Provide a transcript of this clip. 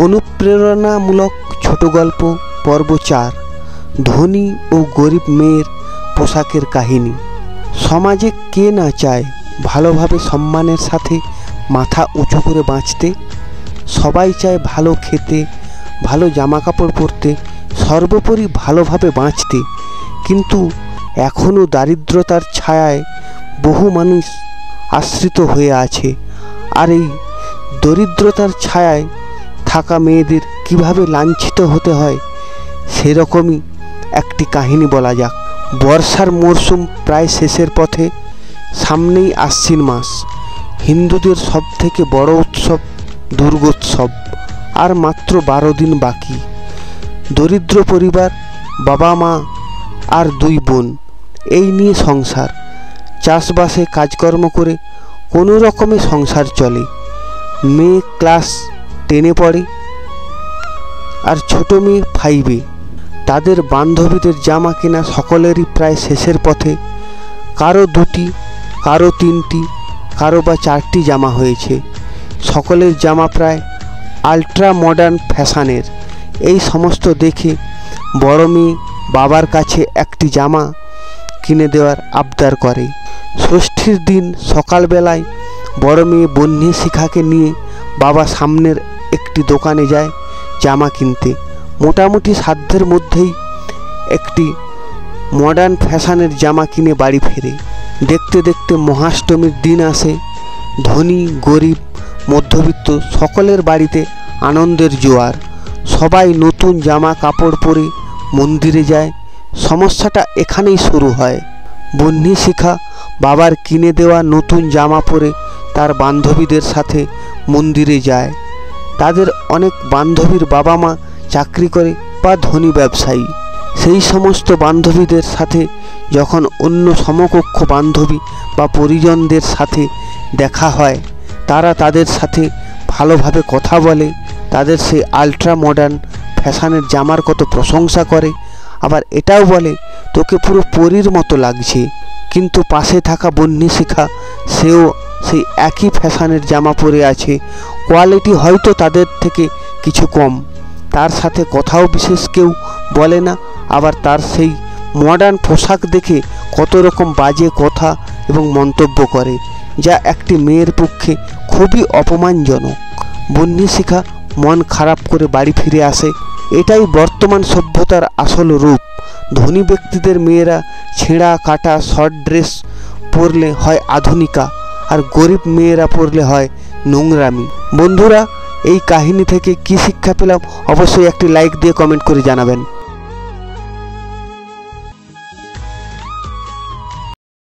অনুপ্রেরণামূলক ছোট গল্প পর্ব 4 ধনী ও গরিব মেয়ের পোশাকের কাহিনী। সমাজে কে না চায় ভালোভাবে সম্মানের সাথে মাথা উঁচু করে বাঁচতে? সবাই চায় ভালো খেতে, ভালো জামাকাপড় পরতে, সর্বোপরি ভালোভাবে বাঁচতে। কিন্তু এখনও দারিদ্রতার ছায়ায় বহু মানুষ আশ্রিত হয়ে আছে। আর এই দরিদ্রতার ছায়ায় থাকা মেয়েদের কিভাবে লাঞ্ছিত হতে হয় সেরকমই একটি কাহিনী বলা যাক। বর্ষার মরশুম প্রায় শেষের পথে, সামনেই আশ্বিন মাস, হিন্দুদের সবথেকে বড় উৎসব দুর্গোৎসব। আর মাত্র 12 দিন বাকি। দরিদ্র পরিবার, বাবা মা আর 2 বোন, এই নিয়ে সংসার। চাষবাসে কাজকর্ম করে কোনো রকমে সংসার চলে। মেয়ে ক্লাস 10-এ পড়ে আর ছোট মেয়ে 5-এ। তাদের বান্ধবীদের জামা কেনা সকলেরই প্রায় শেষের পথে। কারো 2টি, কারো 3টি, কারো বা 4টি জামা হয়েছে। সকলের জামা প্রায় আলট্রা মডার্ন ফ্যাশনের। এই সমস্ত দেখে বড় মেয়ে বাবার কাছে একটি জামা কিনে দেওয়ার আবদার করে। ষষ্ঠীর দিন সকালবেলায় বড় মেয়ে বন্যী শিখাকে নিয়ে বাবা সামনের একটি দোকানে যায় জামা কিনতে। মোটামুটি সাধ্যের মধ্যেই একটি মডার্ন ফ্যাশনের জামা কিনে বাড়ি ফেরে। দেখতে দেখতে মহাষ্টমীর দিন আসে। ধনী গরিব মধ্যবিত্ত সকলের বাড়িতে আনন্দের জোয়ার। সবাই নতুন জামা কাপড় পরে মন্দিরে যায়। সমস্যাটা এখানেই শুরু হয়। বন্যী শিখা বাবার কিনে দেওয়া নতুন জামা পরে তার বান্ধবীদের সাথে মন্দিরে যায়। তাদের অনেক বান্ধবীর বাবা মা চাকরি করে বা ধনী ব্যবসায়ী। সেই সমস্ত বান্ধবীদের সাথে যখন অন্য সমকক্ষ বান্ধবী বা পরিজনদের সাথে দেখা হয়, তারা তাদের সাথে ভালোভাবে কথা বলে, তাদের সেই আলট্রা মডার্ন ফ্যাশনের জামার কত প্রশংসা করে। আবার এটাও বলে তোকে পুরো পরীর মতো লাগছে। কিন্তু পাশে থাকা বন্যী শিখা, সেও সেই একই ফ্যাশনের জামা পরে আছে। কোয়ালিটি হয়তো তাদের থেকে কিছু কম। তার সাথে কথাও বিশেষ কেউ বলে না। আবার তার সেই মডার্ন পোশাক দেখে কত রকম বাজে কথা এবং মন্তব্য করে, যা একটি মেয়ের পক্ষে খুবই অপমানজনক। বন্যী শিখা মন খারাপ করে বাড়ি ফিরে আসে। এটাই বর্তমান সভ্যতার আসল রূপ। ধনী ব্যক্তিদের মেয়েরা ছেঁড়া কাটা শর্ট ড্রেস পরলে হয় আধুনিকা, আর গরিব মেয়েরা পরলে হয় নোংরামি। বন্ধুরা, এই কাহিনী থেকে কি শিক্ষা পেলাম অবশ্যই একটি লাইক দিয়ে কমেন্ট করে জানাবেন।